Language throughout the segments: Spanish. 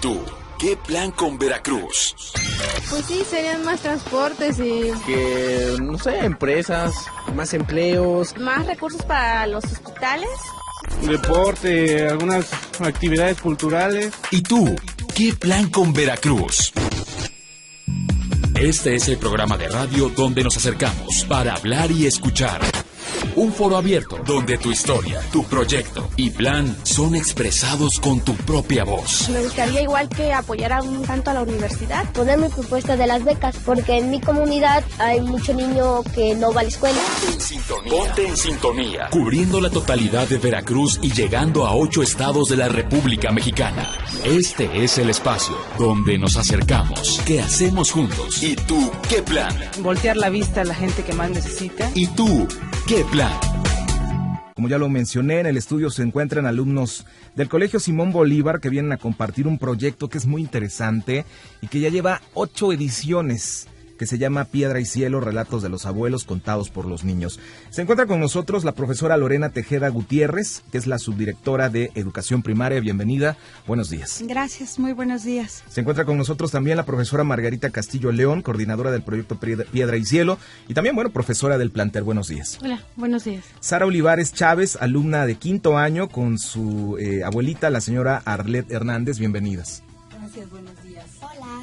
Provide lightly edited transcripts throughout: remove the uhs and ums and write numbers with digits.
tú? ¿Qué plan con Veracruz? Pues sí, serían más transportes y... Que, no sé, empresas, más empleos. Más recursos para los hospitales. Deporte, algunas actividades culturales. ¿Y tú? ¿Qué plan con Veracruz? Este es el programa de radio donde nos acercamos para hablar y escuchar. Un foro abierto donde tu historia, tu proyecto y plan son expresados con tu propia voz. Me gustaría igual que apoyara un tanto a la universidad. Poner mi propuesta de las becas, porque en mi comunidad hay mucho niño que no va a la escuela. Ponte en sintonía. Cubriendo la totalidad de Veracruz y llegando a 8 estados de la República Mexicana. Este es el espacio donde nos acercamos. ¿Qué hacemos juntos? ¿Y tú qué plan? Voltear la vista a la gente que más necesita. ¿Y tú qué plan? Como ya lo mencioné, en el estudio se encuentran alumnos del Colegio Simón Bolívar que vienen a compartir un proyecto que es muy interesante y que ya lleva 8 ediciones, que se llama Piedra y Cielo, relatos de los abuelos contados por los niños. Se encuentra con nosotros la profesora Lorena Tejeda Gutiérrez, que es la subdirectora de Educación Primaria. Bienvenida, buenos días. Gracias, muy buenos días. Se encuentra con nosotros también la profesora Margarita Castillo León, coordinadora del proyecto Piedra y Cielo, y también, profesora del plantel. Buenos días. Hola, buenos días. Sara Olivares Chávez, alumna de 5º año, con su abuelita, la señora Arlet Hernández. Bienvenidas. Gracias, buenos días.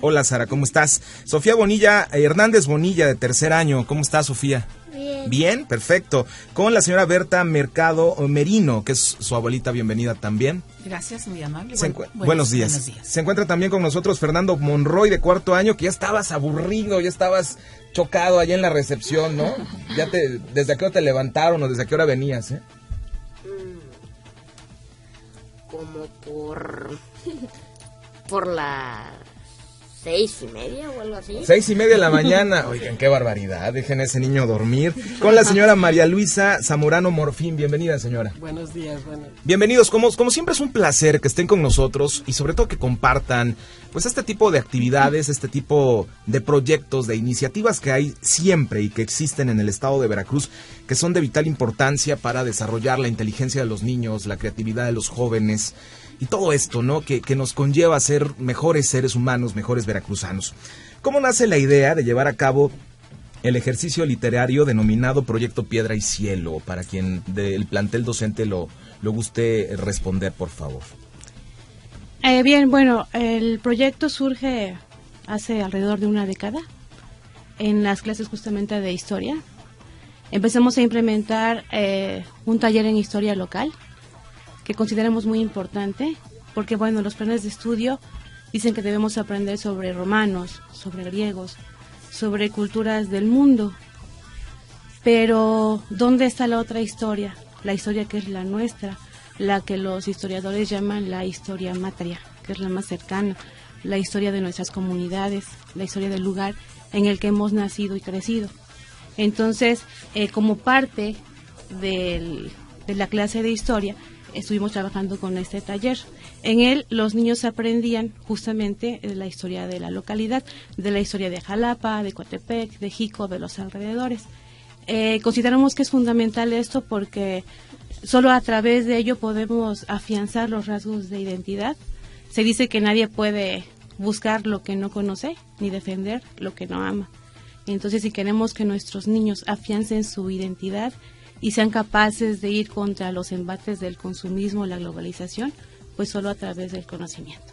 Hola Sara, ¿cómo estás? Sofía Bonilla, Hernández Bonilla, de 3er año. ¿Cómo estás, Sofía? Bien. Bien, perfecto. Con la señora Berta Mercado Merino, que es su abuelita. Bienvenida también. Gracias, muy amable. Buenos días. Se encuentra también con nosotros Fernando Monroy, de 4º año, que ya estabas aburrido, ya estabas chocado allá en la recepción, ¿no? ¿Desde a qué hora te levantaron o desde a qué hora venías, Como por las 6:30 o algo así. 6:30 de la mañana. Oigan, qué barbaridad. Dejen a ese niño dormir. Con la señora María Luisa Zamorano Morfín. Bienvenida, señora. Buenos días, Bienvenidos. Como siempre es un placer que estén con nosotros y sobre todo que compartan pues este tipo de actividades, este tipo de proyectos, de iniciativas que hay siempre y que existen en el estado de Veracruz, que son de vital importancia para desarrollar la inteligencia de los niños, la creatividad de los jóvenes. Y todo esto, ¿no? Que nos conlleva a ser mejores seres humanos, mejores veracruzanos. ¿Cómo nace la idea de llevar a cabo el ejercicio literario denominado Proyecto Piedra y Cielo? Para quien del plantel docente lo guste responder, por favor. Bien, el proyecto surge hace alrededor de una década en las clases justamente de historia. Empezamos a implementar un taller en historia local, que consideramos muy importante, porque los planes de estudio dicen que debemos aprender sobre romanos, sobre griegos, sobre culturas del mundo, pero ¿dónde está la otra historia? La historia que es la nuestra, la que los historiadores llaman la historia matria, que es la más cercana, la historia de nuestras comunidades, la historia del lugar en el que hemos nacido y crecido. Entonces, como parte de la clase de historia, estuvimos trabajando con este taller. En él los niños aprendían justamente de la historia de la localidad, de la historia de Jalapa, de Coatepec, de Jico, de los alrededores. Consideramos que es fundamental esto porque solo a través de ello podemos afianzar los rasgos de identidad. Se dice que nadie puede buscar lo que no conoce ni defender lo que no ama. Entonces, si queremos que nuestros niños afiancen su identidad y sean capaces de ir contra los embates del consumismo, la globalización, pues solo a través del conocimiento.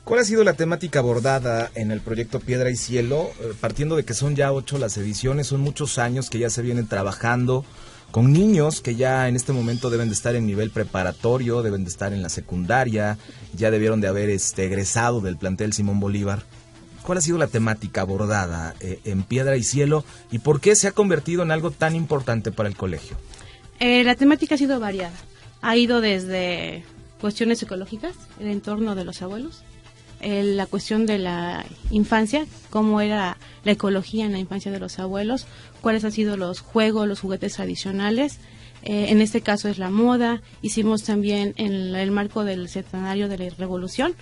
¿Cuál ha sido la temática abordada en el proyecto Piedra y Cielo? Partiendo de que son ya 8 las ediciones, son muchos años que ya se vienen trabajando con niños que ya en este momento deben de estar en nivel preparatorio, deben de estar en la secundaria, ya debieron de haber egresado del plantel Simón Bolívar. ¿Cuál ha sido la temática abordada en Piedra y Cielo y por qué se ha convertido en algo tan importante para el colegio? La temática ha sido variada. Ha ido desde cuestiones ecológicas, el entorno de los abuelos, la cuestión de la infancia, cómo era la ecología en la infancia de los abuelos, cuáles han sido los juegos, los juguetes tradicionales. En este caso es la moda. Hicimos también en el marco del centenario de la Revolución,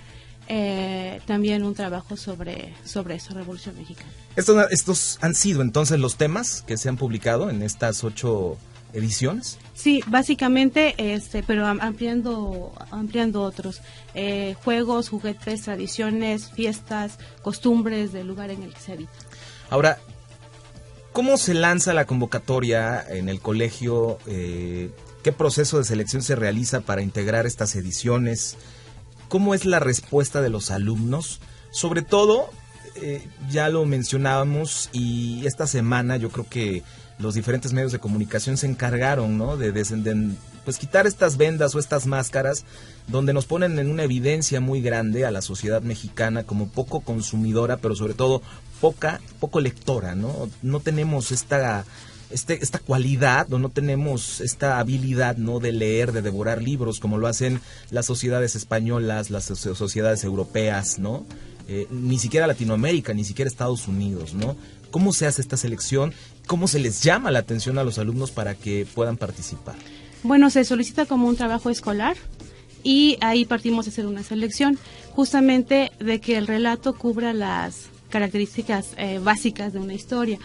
también un trabajo sobre esa Revolución Mexicana. Estos han sido entonces los temas que se han publicado en estas 8 ediciones? Sí, básicamente, pero ampliando otros juegos, juguetes, tradiciones, fiestas, costumbres del lugar en el que se habita. Ahora, ¿cómo se lanza la convocatoria en el colegio? ¿Qué proceso de selección se realiza para integrar estas ediciones? ¿Cómo es la respuesta de los alumnos? Sobre todo, ya lo mencionábamos, y esta semana yo creo que los diferentes medios de comunicación se encargaron, ¿no?, de pues quitar estas vendas o estas máscaras donde nos ponen en una evidencia muy grande a la sociedad mexicana como poco consumidora, pero sobre todo poco lectora, ¿no? No tenemos esta cualidad, o no tenemos esta habilidad, ¿no?, de leer, de devorar libros como lo hacen las sociedades españolas, las sociedades europeas, ¿no? Ni siquiera Latinoamérica, ni siquiera Estados Unidos, ¿no? ¿Cómo se hace esta selección? ¿Cómo se les llama la atención a los alumnos para que puedan participar? Bueno, se solicita como un trabajo escolar y ahí partimos de hacer una selección, justamente de que el relato cubra las características básicas de una historia,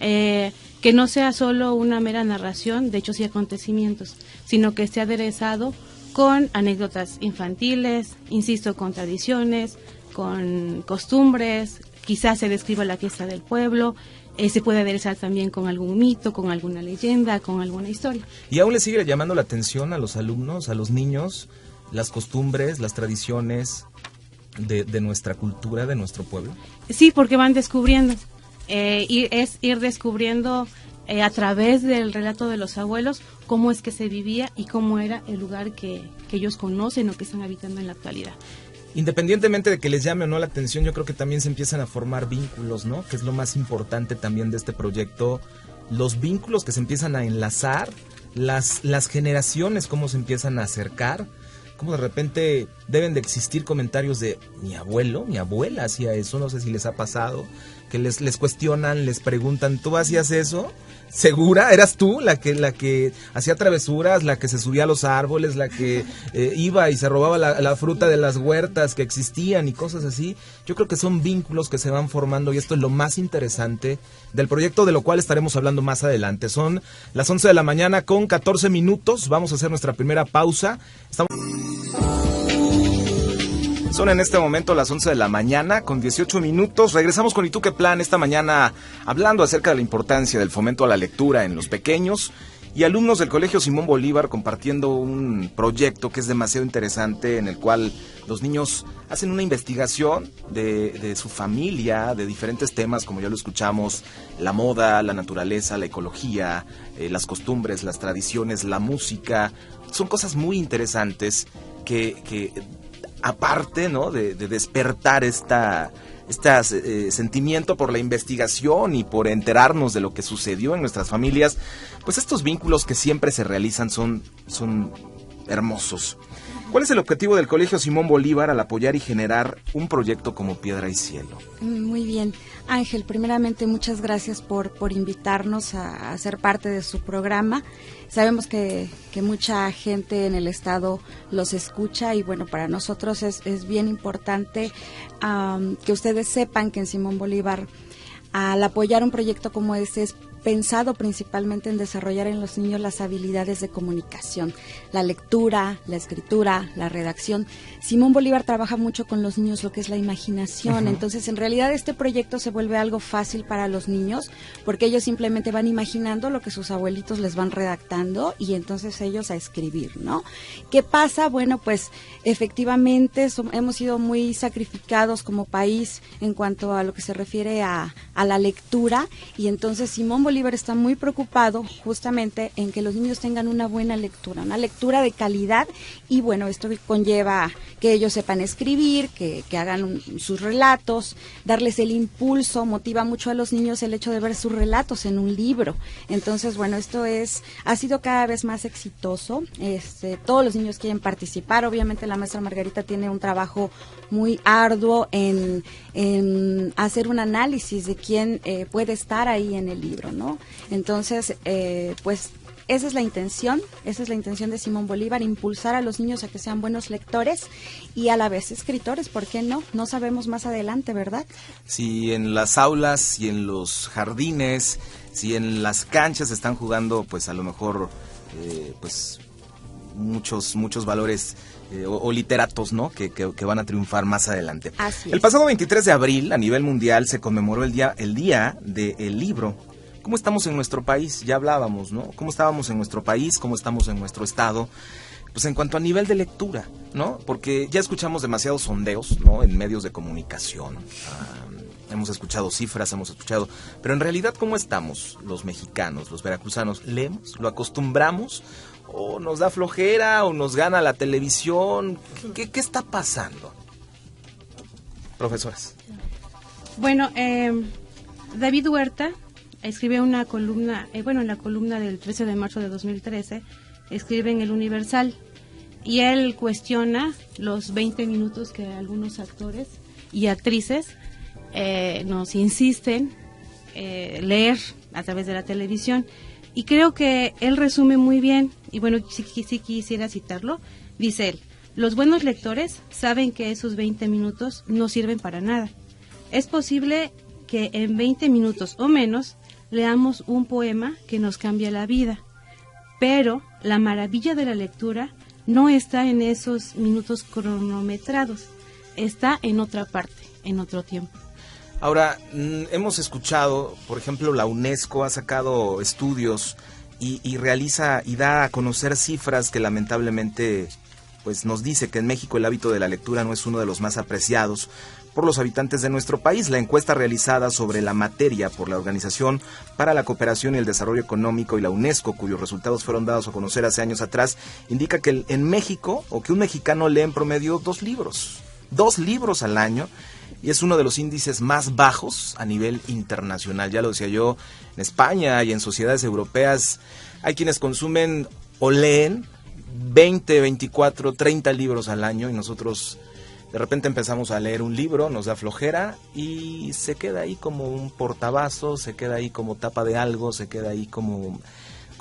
que no sea solo una mera narración de hechos y acontecimientos, sino que esté aderezado con anécdotas infantiles, insisto, con tradiciones, con costumbres, quizás se describa la fiesta del pueblo, se puede aderezar también con algún mito, con alguna leyenda, con alguna historia. ¿Y aún le sigue llamando la atención a los alumnos, a los niños, las costumbres, las tradiciones de nuestra cultura, de nuestro pueblo? Sí, porque van descubriendo, es ir descubriendo a través del relato de los abuelos cómo es que se vivía y cómo era el lugar que ellos conocen o que están habitando en la actualidad. Independientemente de que les llame o no la atención, yo creo que también se empiezan a formar vínculos, ¿no? Que es lo más importante también de este proyecto, los vínculos que se empiezan a enlazar, las generaciones, cómo se empiezan a acercar, cómo de repente deben de existir comentarios de mi abuelo, mi abuela hacía eso, no sé si les ha pasado, que les cuestionan, les preguntan, ¿tú hacías eso? ¿Segura? ¿Eras tú la que hacía travesuras, la que se subía a los árboles, la que iba y se robaba la fruta de las huertas que existían y cosas así? Yo creo que son vínculos que se van formando y esto es lo más interesante del proyecto, de lo cual estaremos hablando más adelante. Son las 11 de la mañana con 14 minutos, vamos a hacer nuestra primera pausa. Son en este momento las 11 de la mañana con 18 minutos. Regresamos con ¿Y tú qué plan? Esta mañana hablando acerca de la importancia del fomento a la lectura en los pequeños y alumnos del Colegio Simón Bolívar compartiendo un proyecto que es demasiado interesante, en el cual los niños hacen una investigación de su familia, de diferentes temas, como ya lo escuchamos, la moda, la naturaleza, la ecología, las costumbres, las tradiciones, la música. Son cosas muy interesantes que aparte, ¿no?, de despertar sentimiento por la investigación y por enterarnos de lo que sucedió en nuestras familias, pues estos vínculos que siempre se realizan son hermosos. ¿Cuál es el objetivo del Colegio Simón Bolívar al apoyar y generar un proyecto como Piedra y Cielo? Muy bien. Ángel, primeramente muchas gracias por invitarnos a ser parte de su programa. Sabemos que mucha gente en el estado los escucha y bueno, para nosotros es bien importante que ustedes sepan que en Simón Bolívar, al apoyar un proyecto como este, es pensado principalmente en desarrollar en los niños las habilidades de comunicación, la lectura, la escritura, la redacción. Simón Bolívar trabaja mucho con los niños lo que es la imaginación, entonces en realidad este proyecto se vuelve algo fácil para los niños porque ellos simplemente van imaginando lo que sus abuelitos les van redactando y entonces ellos a escribir, ¿no? ¿Qué pasa? Bueno, pues efectivamente hemos sido muy sacrificados como país en cuanto a lo que se refiere a la lectura y entonces Simón Bolívar está muy preocupado justamente en que los niños tengan una buena lectura, una lectura de calidad y bueno, esto conlleva que ellos sepan escribir, que hagan sus relatos, darles el impulso, motiva mucho a los niños el hecho de ver sus relatos en un libro. Entonces, bueno, esto ha sido cada vez más exitoso. Todos los niños quieren participar. Obviamente la maestra Margarita tiene un trabajo muy arduo en hacer un análisis de quién puede estar ahí en el libro, ¿no? Entonces, pues esa es la intención de Simón Bolívar, impulsar a los niños a que sean buenos lectores y a la vez escritores, ¿por qué no? No sabemos más adelante, ¿verdad? Si en las aulas y en los jardines si en las canchas están jugando, pues a lo mejor, pues muchos valores o literatos, ¿no? Que van a triunfar más adelante. Así es. El pasado 23 de abril, a nivel mundial, se conmemoró el día del libro. ¿Cómo estamos en nuestro país? Ya hablábamos, ¿no? ¿Cómo estábamos en nuestro país? ¿Cómo estamos en nuestro estado? Pues en cuanto a nivel de lectura, ¿no? Porque ya escuchamos demasiados sondeos, ¿no? En medios de comunicación. Hemos escuchado cifras, pero en realidad, ¿cómo estamos los mexicanos, los veracruzanos? ¿Leemos? ¿Lo acostumbramos? ¿O nos da flojera? ¿O nos gana la televisión? ¿Qué está pasando? Profesoras. Bueno, David Huerta escribe una columna, en la columna del 13 de marzo de 2013, escribe en El Universal, y él cuestiona los 20 minutos que algunos actores y actrices nos insisten leer a través de la televisión, y creo que él resume muy bien, y bueno, sí quisiera citarlo. Dice él: los buenos lectores saben que esos 20 minutos no sirven para nada. Es posible que en 20 minutos o menos leamos un poema que nos cambia la vida, pero la maravilla de la lectura no está en esos minutos cronometrados, está en otra parte, en otro tiempo. Ahora, hemos escuchado, por ejemplo, la UNESCO ha sacado estudios y realiza y da a conocer cifras que lamentablemente pues nos dice que en México el hábito de la lectura no es uno de los más apreciados por los habitantes de nuestro país. La encuesta realizada sobre la materia por la Organización para la Cooperación y el Desarrollo Económico y la UNESCO, cuyos resultados fueron dados a conocer hace años atrás, indica que en México, o que un mexicano lee en promedio 2 libros al año, y es uno de los índices más bajos a nivel internacional. Ya lo decía yo, en España y en sociedades europeas hay quienes consumen o leen 20, 24, 30 libros al año, y nosotros de repente empezamos a leer un libro, nos da flojera y se queda ahí como un portavasos, se queda ahí como tapa de algo, se queda ahí como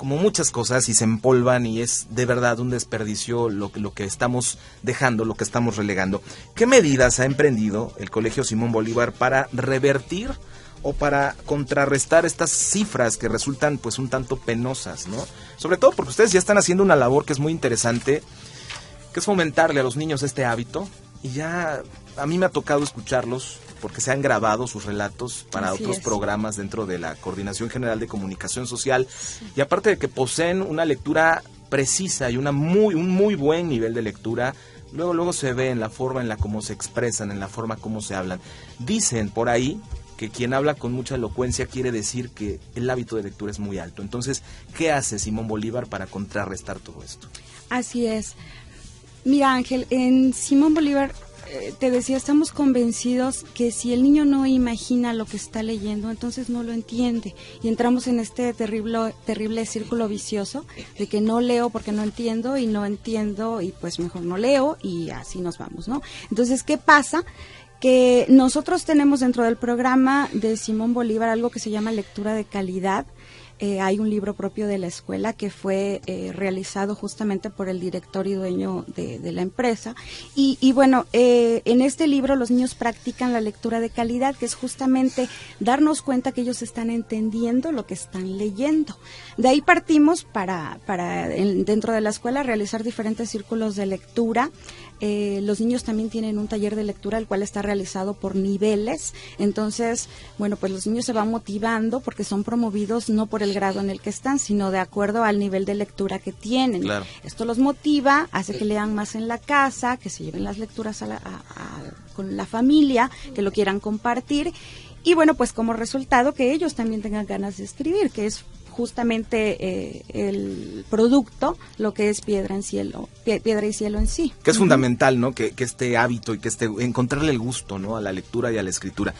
muchas cosas, y se empolvan, y es de verdad un desperdicio lo que estamos dejando, lo que estamos relegando. ¿Qué medidas ha emprendido el Colegio Simón Bolívar para revertir o para contrarrestar estas cifras que resultan pues un tanto penosas, ¿no? Sobre todo porque ustedes ya están haciendo una labor que es muy interesante, que es fomentarle a los niños este hábito, y ya a mí me ha tocado escucharlos porque se han grabado sus relatos para otros programas dentro de la Coordinación General de Comunicación Social, y aparte de que poseen una lectura precisa y un muy buen nivel de lectura, luego se ve en la forma en la cómo se expresan, en la forma como se hablan. Dicen por ahí que quien habla con mucha elocuencia quiere decir que el hábito de lectura es muy alto. Entonces, ¿qué hace Simón Bolívar para contrarrestar todo esto? Así es. Mira, Ángel, en Simón Bolívar, te decía, estamos convencidos que si el niño no imagina lo que está leyendo, entonces no lo entiende, y entramos en este terrible círculo vicioso de que no leo porque no entiendo, y no entiendo y pues mejor no leo, y así nos vamos, ¿no? Entonces, ¿qué pasa? Que nosotros tenemos dentro del programa de Simón Bolívar algo que se llama lectura de calidad. Hay un libro propio de la escuela que fue realizado justamente por el director y dueño de la empresa, y bueno, en este libro los niños practican la lectura de calidad, que es justamente darnos cuenta que ellos están entendiendo lo que están leyendo. De ahí partimos para dentro de la escuela realizar diferentes círculos de lectura. Los niños también tienen un taller de lectura, el cual está realizado por niveles. Entonces, bueno, pues los niños se van motivando porque son promovidos no por el grado en el que están, sino de acuerdo al nivel de lectura que tienen. Claro. Esto los motiva, hace que lean más en la casa, que se lleven las lecturas con la familia, que lo quieran compartir, y bueno, pues como resultado que ellos también tengan ganas de escribir, que es justamente el producto, lo que es Piedra y Cielo en sí. Que es fundamental, ¿no? Que este hábito y que encontrarle el gusto, ¿no? A la lectura y a la escritura.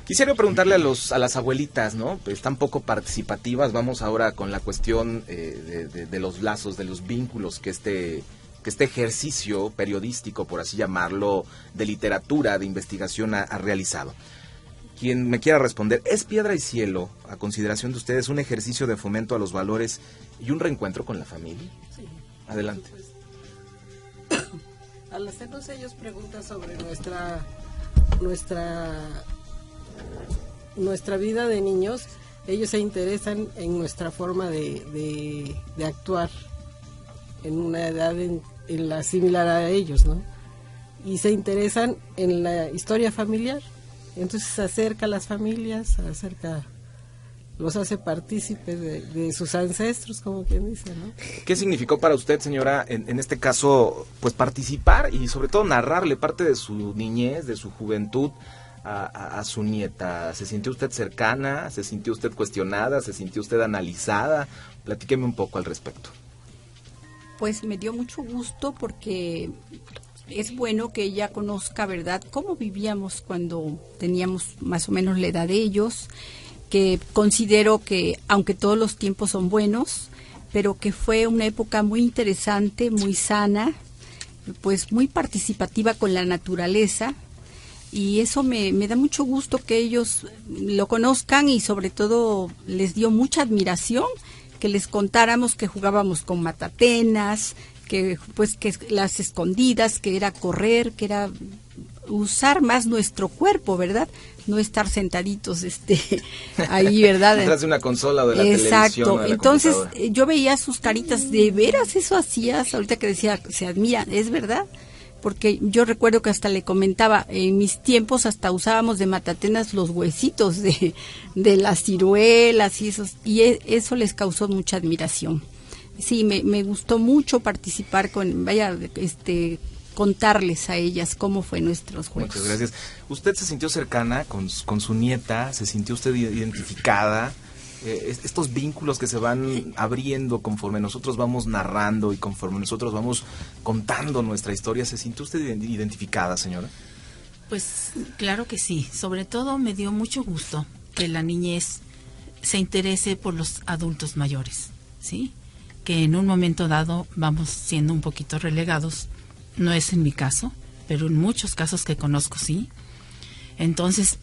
Quisiera preguntarle a las abuelitas, ¿no? Pues están poco participativas. Vamos ahora con la cuestión de los lazos, de los vínculos que este ejercicio periodístico, por así llamarlo, de literatura, de investigación ha realizado. Quien me quiera responder, ¿es Piedra y Cielo, a consideración de ustedes, un ejercicio de fomento a los valores y un reencuentro con la familia? Sí. Adelante. Pues, al hacernos ellos preguntas sobre nuestra vida de niños, ellos se interesan en nuestra forma de actuar en una edad en la similar a ellos, ¿no? Y se interesan en la historia familiar. Entonces se acerca a las familias, los hace partícipes de sus ancestros, como quien dice, ¿no? ¿Qué significó para usted, señora, en este caso, pues participar y sobre todo narrarle parte de su niñez, de su juventud a su nieta? ¿Se sintió usted cercana? ¿Se sintió usted cuestionada? ¿Se sintió usted analizada? Platíqueme un poco al respecto. Pues me dio mucho gusto porque es bueno que ella conozca, ¿verdad?, cómo vivíamos cuando teníamos más o menos la edad de ellos, que considero que, aunque todos los tiempos son buenos, pero que fue una época muy interesante, muy sana, pues muy participativa con la naturaleza, y eso me da mucho gusto que ellos lo conozcan, y sobre todo les dio mucha admiración que les contáramos que jugábamos con matatenas, que las escondidas, que era correr, que era usar más nuestro cuerpo, ¿verdad? No estar sentaditos ahí, ¿verdad? Detrás de una consola o de la televisión. Exacto. Entonces yo veía sus caritas, de veras eso hacías, ahorita que decía, se admira, es verdad, porque yo recuerdo que hasta le comentaba, en mis tiempos hasta usábamos de matatenas los huesitos de las ciruelas y eso les causó mucha admiración. Sí, me gustó mucho participar contarles a ellas cómo fue nuestros juegos. Muchas gracias. ¿Usted se sintió cercana con su nieta? ¿Se sintió usted identificada? Estos vínculos que se van abriendo conforme nosotros vamos narrando y conforme nosotros vamos contando nuestra historia, ¿se sintió usted identificada, señora? Pues claro que sí. Sobre todo me dio mucho gusto que la niñez se interese por los adultos mayores, ¿sí? Que en un momento dado vamos siendo un poquito relegados. No es en mi caso, pero en muchos casos que conozco sí. Entonces,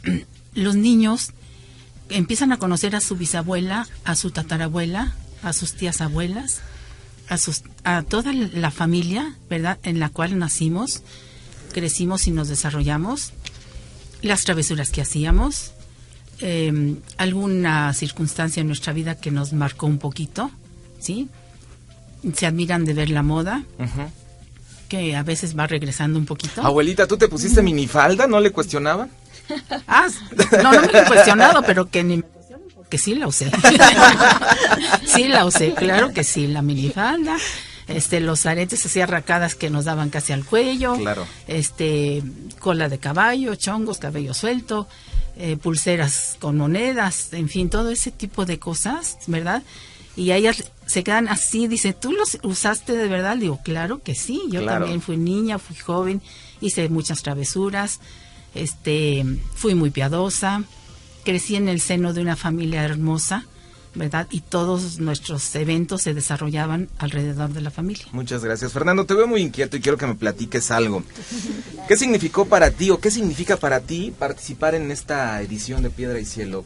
los niños empiezan a conocer a su bisabuela, a su tatarabuela, a sus tías abuelas, a toda la familia, ¿verdad?, en la cual nacimos, crecimos y nos desarrollamos, las travesuras que hacíamos, alguna circunstancia en nuestra vida que nos marcó un poquito, ¿sí? Se admiran de ver la moda, que a veces va regresando un poquito. Abuelita, ¿tú te pusiste minifalda? ¿No le cuestionaban? No me lo he cuestionado, pero que ni me cuestionen, porque sí la usé. Sí la usé, claro que sí, la minifalda, los aretes así arracadas que nos daban casi al cuello, claro. Cola de caballo, chongos, cabello suelto, pulseras con monedas, en fin, todo ese tipo de cosas, ¿verdad? Y ellas se quedan así, dice, ¿tú los usaste de verdad? Digo, claro que sí, yo también fui niña, fui joven, hice muchas travesuras, fui muy piadosa, crecí en el seno de una familia hermosa, ¿verdad? Y todos nuestros eventos se desarrollaban alrededor de la familia. Muchas gracias. Fernando, te veo muy inquieto y quiero que me platiques algo. ¿Qué significó para ti o qué significa para ti participar en esta edición de Piedra y Cielo?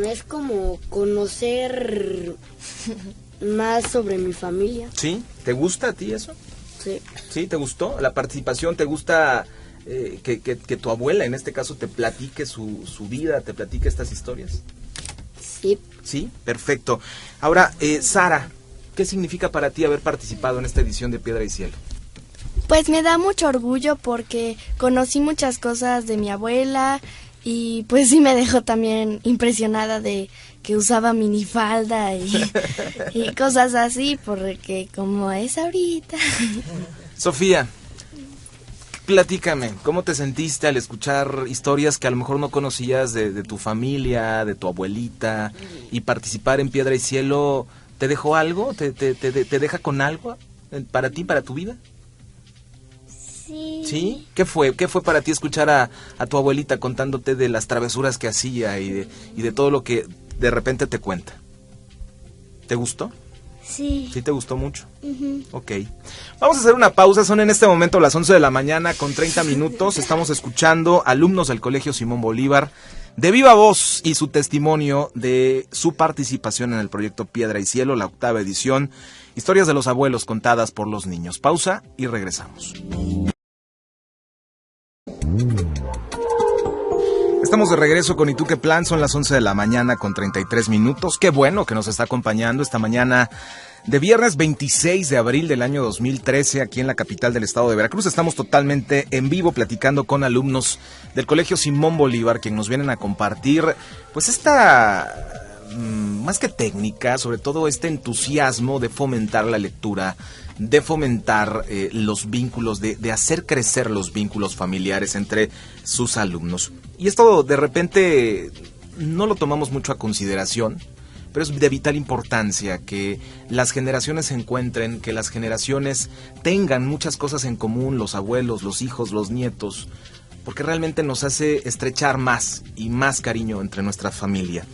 Es como conocer más sobre mi familia. ¿Sí? ¿Te gusta a ti eso? Sí. ¿Sí? ¿Te gustó la participación? ¿Te gusta que tu abuela, en este caso, te platique su vida, te platique estas historias? Sí. ¿Sí? Perfecto. Ahora, Sara, ¿qué significa para ti haber participado en esta edición de Piedra y Cielo? Pues me da mucho orgullo porque conocí muchas cosas de mi abuela. Y pues sí me dejó también impresionada de que usaba minifalda y cosas así, porque como es ahorita. Sofía, platícame, ¿cómo te sentiste al escuchar historias que a lo mejor no conocías de tu familia, de tu abuelita, y participar en Piedra y Cielo? ¿Te dejó algo? ¿Te deja con algo para ti, para tu vida? Sí. ¿Sí? ¿Qué fue para ti escuchar a tu abuelita contándote de las travesuras que hacía y de todo lo que de repente te cuenta? ¿Te gustó? Sí. ¿Sí te gustó mucho? Ok. Vamos a hacer una pausa, son en este momento las 11 de la mañana con 30 minutos. Estamos escuchando alumnos del Colegio Simón Bolívar de viva voz y su testimonio de su participación en el proyecto Piedra y Cielo, la 8ª edición, historias de los abuelos contadas por los niños. Pausa y regresamos. estamos de regreso con ¿Y tú qué plan? Son las 11 de la mañana con 33 minutos. Qué bueno que nos está acompañando esta mañana de viernes 26 de abril del año 2013 aquí en la capital del estado de Veracruz. Estamos totalmente en vivo platicando con alumnos del Colegio Simón Bolívar, quienes nos vienen a compartir pues esta, más que técnica, sobre todo este entusiasmo de fomentar la lectura, de fomentar los vínculos, de hacer crecer los vínculos familiares entre sus alumnos. Y esto de repente no lo tomamos mucho a consideración, pero es de vital importancia que las generaciones se encuentren, que las generaciones tengan muchas cosas en común, los abuelos, los hijos, los nietos, porque realmente nos hace estrechar más y más cariño entre nuestra familia.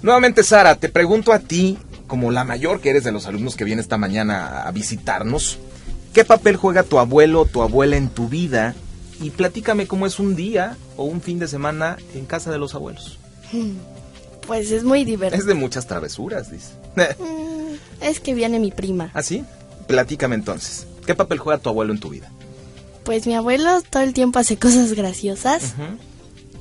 Nuevamente, Sara, te pregunto a ti, como la mayor que eres de los alumnos que viene esta mañana a visitarnos, ¿qué papel juega tu abuelo o tu abuela en tu vida? Y platícame cómo es un día o un fin de semana en casa de los abuelos. Pues es muy divertido. Es de muchas travesuras, dice. Es que viene mi prima. ¿Ah, sí? Platícame entonces. ¿Qué papel juega tu abuelo en tu vida? Pues mi abuelo todo el tiempo hace cosas graciosas.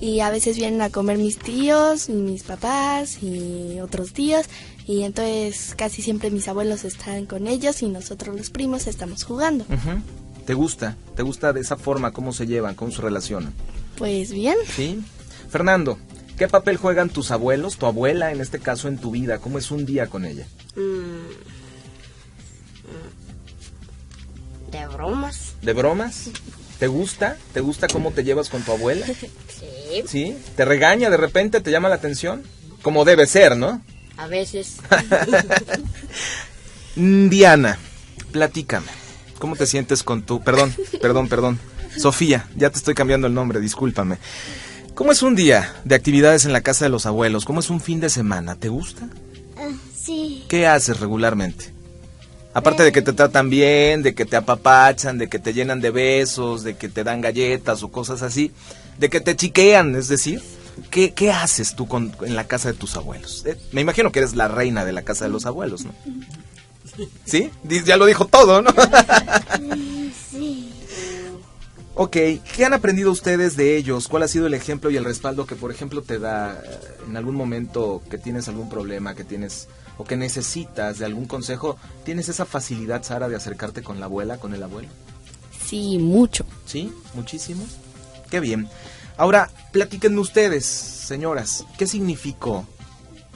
Y a veces vienen a comer mis tíos y mis papás y otros tíos. Y entonces casi siempre mis abuelos están con ellos y nosotros los primos estamos jugando. ¿Te gusta? ¿Te gusta de esa forma? ¿Cómo se llevan? ¿Cómo se relacionan? Pues bien. ¿Sí? Fernando, ¿qué papel juegan tus abuelos, tu abuela en este caso en tu vida? ¿Cómo es un día con ella? De bromas. ¿De bromas? ¿Te gusta? ¿Te gusta cómo te llevas con tu abuela? Sí. ¿Sí? ¿Te regaña de repente? ¿Te llama la atención? Como debe ser, ¿no? A veces. Diana, platícame. ¿Cómo te sientes con tu... Perdón. Sofía, ya te estoy cambiando el nombre, discúlpame. ¿Cómo es un día de actividades en la casa de los abuelos? ¿Cómo es un fin de semana? ¿Te gusta? Sí. ¿Qué haces regularmente? Aparte de que te tratan bien, de que te apapachan, de que te llenan de besos, de que te dan galletas o cosas así, de que te chiquean, es decir, ¿qué haces tú en la casa de tus abuelos? Me imagino que eres la reina de la casa de los abuelos, ¿no? ¿Sí? Ya lo dijo todo, ¿no? Sí. Ok, ¿qué han aprendido ustedes de ellos? ¿Cuál ha sido el ejemplo y el respaldo que, por ejemplo, te da en algún momento que tienes algún problema, que tienes o que necesitas de algún consejo? ¿Tienes esa facilidad, Sara, de acercarte con la abuela, con el abuelo? Sí, mucho. ¿Sí? ¿Muchísimo? Qué bien. Ahora, platíquenme ustedes, señoras, ¿qué significó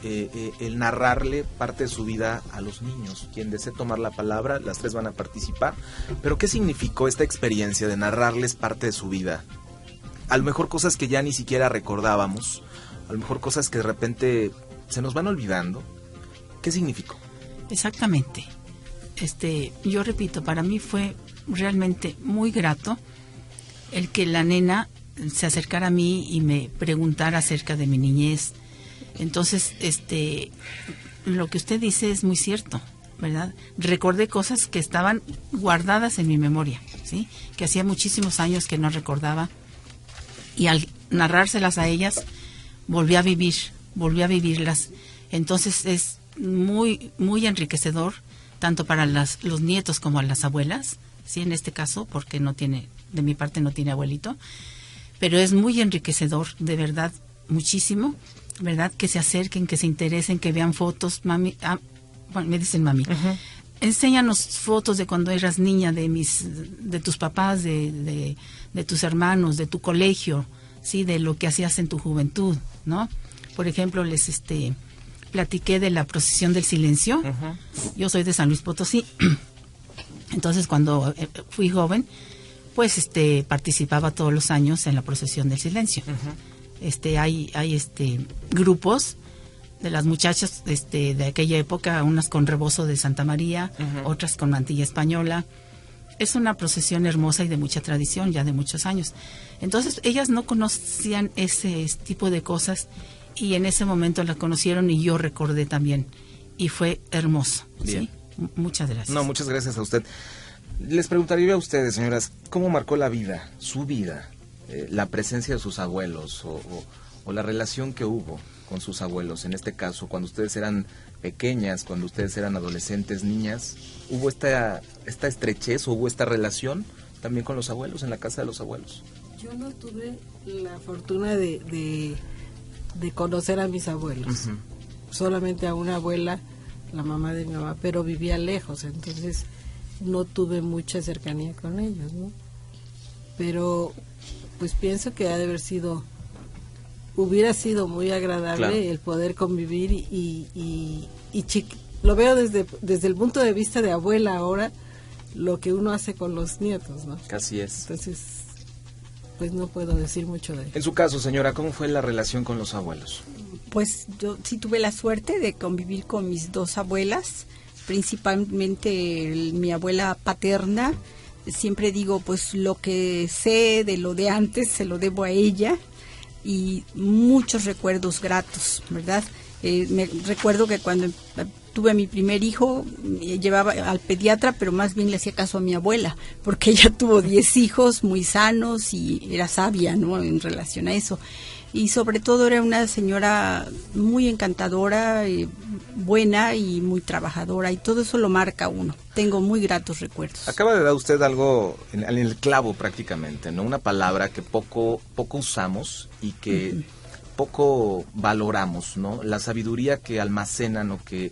el narrarle parte de su vida a los niños? Quien desee tomar la palabra, las tres van a participar, pero ¿qué significó esta experiencia de narrarles parte de su vida? A lo mejor cosas que ya ni siquiera recordábamos, a lo mejor cosas que de repente se nos van olvidando. ¿Qué significó? Exactamente. Yo repito, para mí fue realmente muy grato el que la nena se acercara a mí y me preguntara acerca de mi niñez. Entonces, lo que usted dice es muy cierto, ¿verdad? Recordé cosas que estaban guardadas en mi memoria, ¿sí? Que hacía muchísimos años que no recordaba, y al narrárselas a ellas volví a vivirlas. Entonces es muy muy enriquecedor tanto para los nietos como a las abuelas, sí, en este caso, porque de mi parte no tiene abuelito, pero es muy enriquecedor, de verdad, muchísimo, ¿verdad? Que se acerquen, que se interesen, que vean fotos. Mami, bueno, me dicen mami. Enséñanos fotos de cuando eras niña, de tus papás, de tus hermanos, de tu colegio, sí, de lo que hacías en tu juventud, ¿no? Por ejemplo, les platiqué de la procesión del silencio. Yo soy de San Luis Potosí. Entonces, cuando fui joven, pues participaba todos los años en la procesión del silencio. Hay grupos de las muchachas de aquella época, unas con rebozo de Santa María, otras con mantilla española. Es una procesión hermosa y de mucha tradición, ya de muchos años. Entonces, ellas no conocían ese tipo de cosas, y en ese momento la conocieron y yo recordé también, y fue hermoso. ¿Sí? Muchas gracias. No, muchas gracias a usted. Les preguntaría a ustedes, señoras, ¿cómo marcó la vida, su vida, la presencia de sus abuelos o la relación que hubo con sus abuelos? En este caso, cuando ustedes eran pequeñas, cuando ustedes eran adolescentes, niñas, ¿hubo esta estrechez o hubo esta relación también con los abuelos, en la casa de los abuelos? Yo no tuve la fortuna de conocer a mis abuelos. Uh-huh. Solamente a una abuela, la mamá de mi mamá, pero vivía lejos, entonces no tuve mucha cercanía con ellos, ¿no? Pero pues pienso que hubiera sido muy agradable, claro, el poder convivir y lo veo desde el punto de vista de abuela ahora, lo que uno hace con los nietos, ¿no? Así es. Entonces, pues no puedo decir mucho de él. En su caso, señora, ¿cómo fue la relación con los abuelos? Pues yo sí tuve la suerte de convivir con mis dos abuelas, principalmente mi abuela paterna. Siempre digo, pues lo que sé de lo de antes se lo debo a ella, y muchos recuerdos gratos, ¿verdad? Me recuerdo que cuando tuve a mi primer hijo, llevaba al pediatra, pero más bien le hacía caso a mi abuela, porque ella tuvo 10 hijos muy sanos y era sabia, ¿no?, en relación a eso. Y sobre todo era una señora muy encantadora, buena y muy trabajadora, y todo eso lo marca uno. Tengo muy gratos recuerdos. Acaba de dar usted algo en el clavo prácticamente, ¿no? Una palabra que poco usamos y que uh-huh, poco valoramos, ¿no? La sabiduría que almacenan o que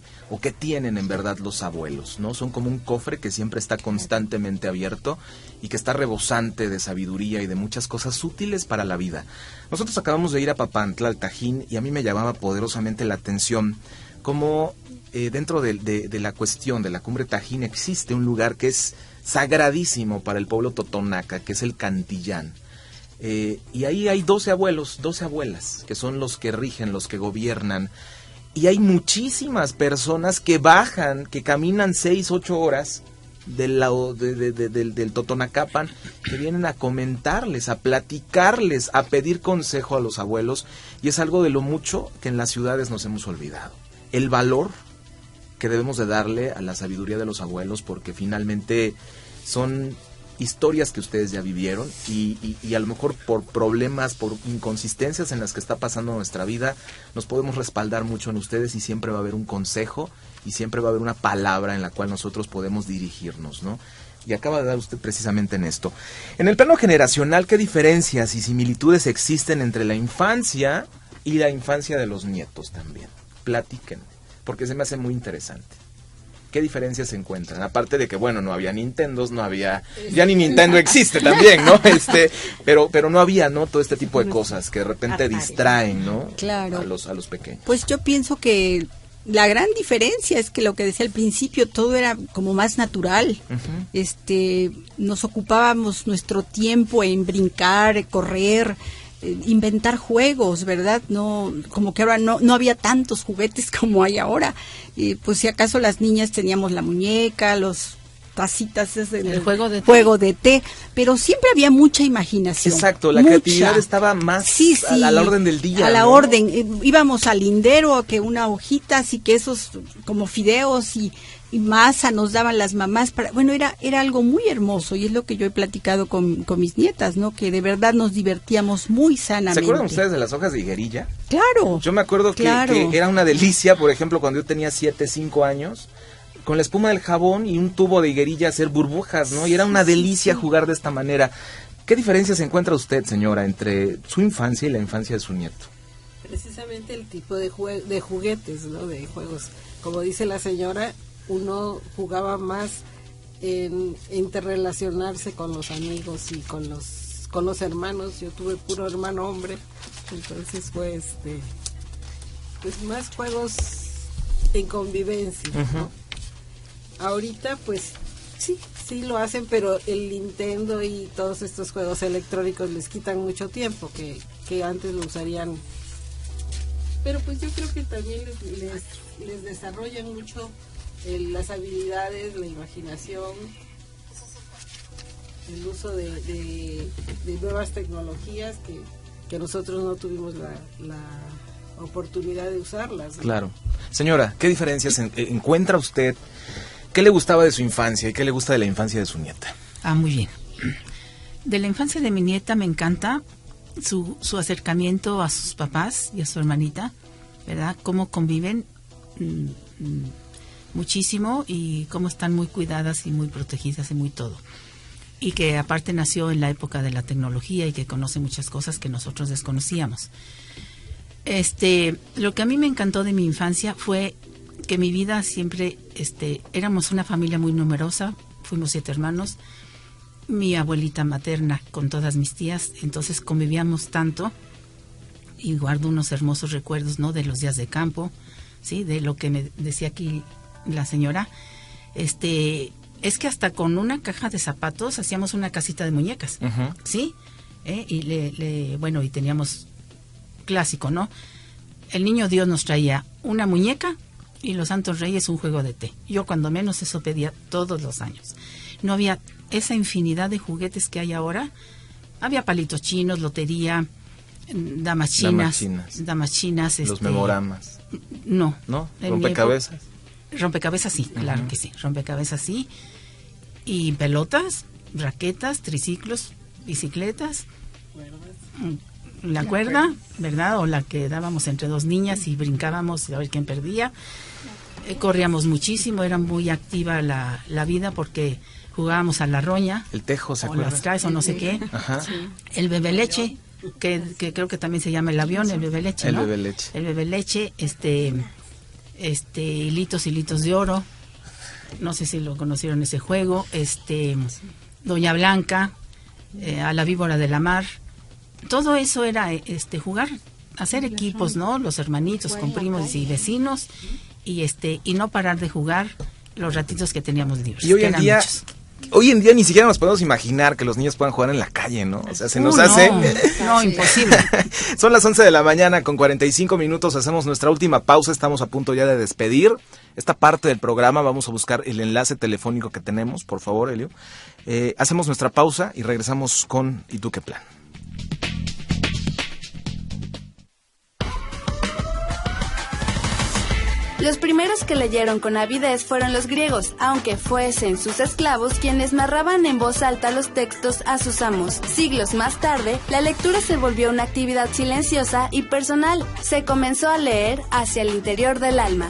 tienen en verdad los abuelos, ¿no? Son como un cofre que siempre está constantemente abierto y que está rebosante de sabiduría y de muchas cosas útiles para la vida. Nosotros acabamos de ir a Papantla, al Tajín, y a mí me llamaba poderosamente la atención cómo dentro de la cuestión de la Cumbre Tajín existe un lugar que es sagradísimo para el pueblo totonaca, que es el Cantillán. Y ahí hay 12 abuelos, 12 abuelas, que son los que rigen, los que gobiernan. Y hay muchísimas personas que bajan, que caminan 6, 8 horas del lado del Totonacapan, que vienen a comentarles, a platicarles, a pedir consejo a los abuelos. Y es algo de lo mucho que en las ciudades nos hemos olvidado. El valor que debemos de darle a la sabiduría de los abuelos, porque finalmente son historias que ustedes ya vivieron y a lo mejor por problemas, por inconsistencias en las que está pasando nuestra vida, nos podemos respaldar mucho en ustedes, y siempre va a haber un consejo y siempre va a haber una palabra en la cual nosotros podemos dirigirnos, ¿no? Y acaba de dar usted precisamente en esto. En el plano generacional, ¿qué diferencias y similitudes existen entre la infancia y la infancia de los nietos también? Platíquenme, porque se me hace muy interesante. ¿Qué diferencias se encuentran? Aparte de que, bueno, no había Nintendos, no había... Ya ni Nintendo existe también, ¿no? Pero no había, ¿no? Todo este tipo de cosas que de repente distraen, ¿no? Claro. A los pequeños. Pues yo pienso que la gran diferencia es que lo que decía al principio, todo era como más natural. Uh-huh. Nos ocupábamos nuestro tiempo en brincar, correr, inventar juegos, ¿verdad? No, como que ahora no había tantos juguetes como hay ahora. Pues si acaso las niñas teníamos la muñeca, los tacitas, el juego de té, pero siempre había mucha imaginación. Exacto, la creatividad estaba más a la orden del día. A la orden, íbamos al lindero a que una hojita, así que esos como fideos y masa nos daban las mamás era algo muy hermoso, y es lo que yo he platicado con mis nietas, ¿no? Que de verdad nos divertíamos muy sanamente. ¿Se acuerdan ustedes de las hojas de higuerilla? Claro. Yo me acuerdo que era una delicia, por ejemplo, cuando yo tenía 7, 5 años, con la espuma del jabón y un tubo de higuerilla hacer burbujas, ¿no? Y era una delicia jugar de esta manera. ¿Qué diferencias encuentra usted, señora, entre su infancia y la infancia de su nieto? Precisamente el tipo de juguetes, ¿no? De juegos. Como dice la señora, uno jugaba más en interrelacionarse con los amigos y con los hermanos. Yo tuve puro hermano hombre, entonces fue pues más juegos en convivencia, ¿no? Uh-huh. Ahorita pues sí lo hacen, pero el Nintendo y todos estos juegos electrónicos les quitan mucho tiempo que antes lo usarían. Pero pues yo creo que también les desarrollan mucho las habilidades, la imaginación, el uso de nuevas tecnologías que nosotros no tuvimos la oportunidad de usarlas, ¿no? Claro. Señora, ¿qué diferencias encuentra usted? ¿Qué le gustaba de su infancia y qué le gusta de la infancia de su nieta? Muy bien. De la infancia de mi nieta me encanta su acercamiento a sus papás y a su hermanita, ¿verdad? Cómo conviven muchísimo y cómo están muy cuidadas y muy protegidas y muy todo. y que aparte nació en la época de la tecnología y que conoce muchas cosas que nosotros desconocíamos. Lo que a mí me encantó de mi infancia fue que mi vida siempre, éramos una familia muy numerosa, fuimos 7 hermanos, mi abuelita materna con todas mis tías, entonces convivíamos tanto y guardo unos hermosos recuerdos, ¿no? De los días de campo, sí, de lo que me decía aquí la señora, es que hasta con una caja de zapatos hacíamos una casita de muñecas, ¿sí? Y teníamos clásico, ¿no? El niño Dios nos traía una muñeca y los Santos Reyes un juego de té. Yo cuando menos eso pedía todos los años. No había esa infinidad de juguetes que hay ahora. Había palitos chinos, lotería, damas chinas. Los memoramas. No. ¿Rompecabezas? Rompecabezas sí, claro que sí. Rompecabezas sí. Y pelotas, raquetas, triciclos, bicicletas, la cuerda, ¿verdad? O la que dábamos entre 2 niñas y brincábamos a ver quién perdía. Corríamos muchísimo, era muy activa la vida porque jugábamos a la roña. El tejo, ¿se acuerda? O las traes o no sé qué. Ajá. Sí. El bebé leche, que creo que también se llama el avión, el bebé leche, ¿no? El bebé leche. El bebé leche, hilitos de oro. No sé si lo conocieron ese juego. Doña Blanca, a la víbora de la mar. Todo eso era jugar, hacer equipos, ¿no? Los hermanitos con primos y vecinos y no parar de jugar los ratitos que teníamos libres. Y hoy en día ni siquiera nos podemos imaginar que los niños puedan jugar en la calle, ¿no? O sea, se nos hace... No, imposible. Son las 11 de la mañana con 45 minutos, hacemos nuestra última pausa, estamos a punto ya de despedir esta parte del programa, vamos a buscar el enlace telefónico que tenemos, por favor, Elio. Hacemos nuestra pausa y regresamos con ¿Y tú qué plan? Los primeros que leyeron con avidez fueron los griegos, aunque fuesen sus esclavos quienes narraban en voz alta los textos a sus amos. Siglos más tarde, la lectura se volvió una actividad silenciosa y personal. Se comenzó a leer hacia el interior del alma.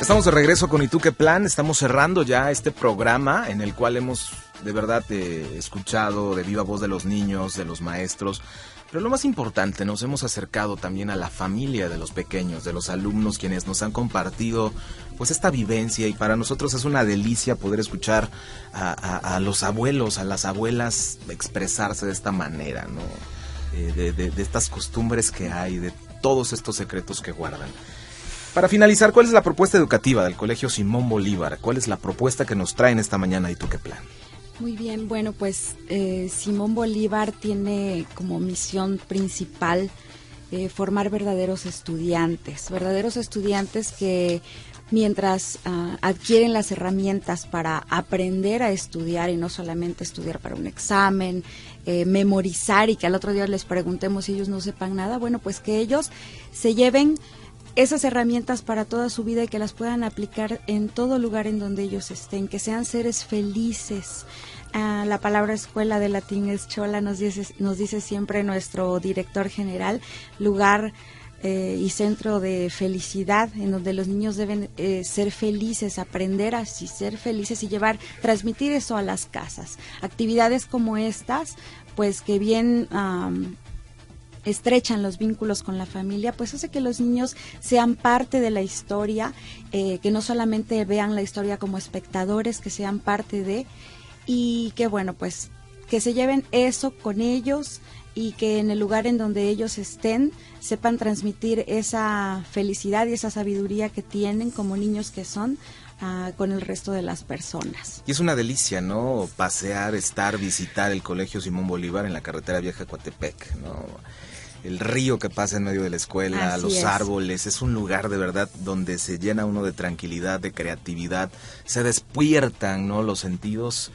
Estamos de regreso con ¿Y tú qué plan? Estamos cerrando ya este programa en el cual hemos de verdad escuchado de viva voz de los niños, de los maestros. Pero lo más importante, nos hemos acercado también a la familia de los pequeños, de los alumnos, quienes nos han compartido pues esta vivencia, y para nosotros es una delicia poder escuchar a los abuelos, a las abuelas expresarse de esta manera, ¿no? De estas costumbres que hay, de todos estos secretos que guardan. Para finalizar, ¿cuál es la propuesta educativa del Colegio Simón Bolívar? ¿Cuál es la propuesta que nos traen esta mañana ¿Y tú qué plan? Muy bien, bueno, pues Simón Bolívar tiene como misión principal formar verdaderos estudiantes que mientras adquieren las herramientas para aprender a estudiar y no solamente estudiar para un examen, memorizar y que al otro día les preguntemos si ellos no sepan nada, bueno, pues que ellos se lleven esas herramientas para toda su vida y que las puedan aplicar en todo lugar en donde ellos estén, que sean seres felices. La palabra escuela de latín es chola, nos dice siempre nuestro director general, lugar y centro de felicidad, en donde los niños deben ser felices, aprender a ser felices y transmitir eso a las casas. Actividades como estas, pues que bien estrechan los vínculos con la familia, pues hace que los niños sean parte de la historia, que no solamente vean la historia como espectadores, que sean parte de, y que bueno, pues que se lleven eso con ellos y que en el lugar en donde ellos estén sepan transmitir esa felicidad y esa sabiduría que tienen como niños que son con el resto de las personas. Y es una delicia, ¿no? Pasear, visitar el Colegio Simón Bolívar en la carretera vieja a Coatepec, ¿no? El río que pasa en medio de la escuela, Así los es. árboles, es un lugar de verdad donde se llena uno de tranquilidad, de creatividad, se despiertan, ¿no? Los sentidos.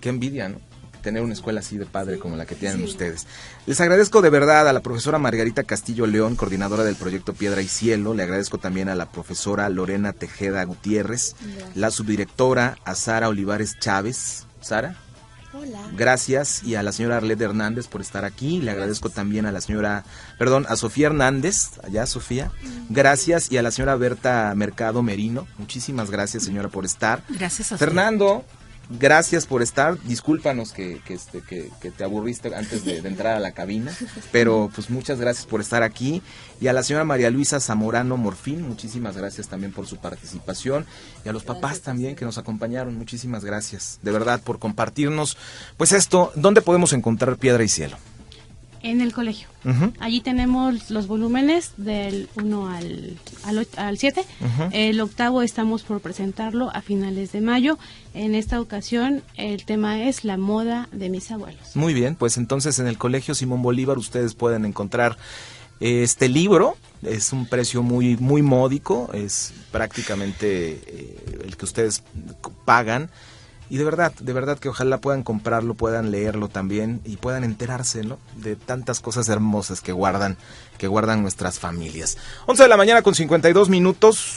Qué envidia, ¿no? Tener una escuela así de padre como la que tienen ustedes. Les agradezco de verdad a la profesora Margarita Castillo León, coordinadora del proyecto Piedra y Cielo. Le agradezco también a la profesora Lorena Tejeda Gutiérrez, la subdirectora a Sara Olivares Chávez. ¿Sara? Hola. Gracias, y a la señora Arlette Hernández por estar aquí. Le agradezco también a a Sofía Hernández, allá Sofía. Gracias, y a la señora Berta Mercado Merino. Muchísimas gracias, señora, por estar. Gracias a usted. Fernando, gracias por estar. Discúlpanos que te aburriste antes de entrar a la cabina, pero pues muchas gracias por estar aquí. Y a la señora María Luisa Zamorano Morfín, muchísimas gracias también por su participación. Y a los papás también que nos acompañaron, muchísimas gracias, de verdad, por compartirnos. Pues esto, ¿dónde podemos encontrar Piedra y Cielo? En el colegio. Allí tenemos los volúmenes del 1 al 7. El octavo estamos por presentarlo a finales de mayo. En esta ocasión el tema es la moda de mis abuelos. Muy bien, pues entonces en el Colegio Simón Bolívar ustedes pueden encontrar este libro. Es un precio muy, muy módico, es prácticamente el que ustedes pagan. Y de verdad que ojalá puedan comprarlo, puedan leerlo también y puedan enterarse, ¿no?, de tantas cosas hermosas que guardan nuestras familias. 11 de la mañana con 52 minutos.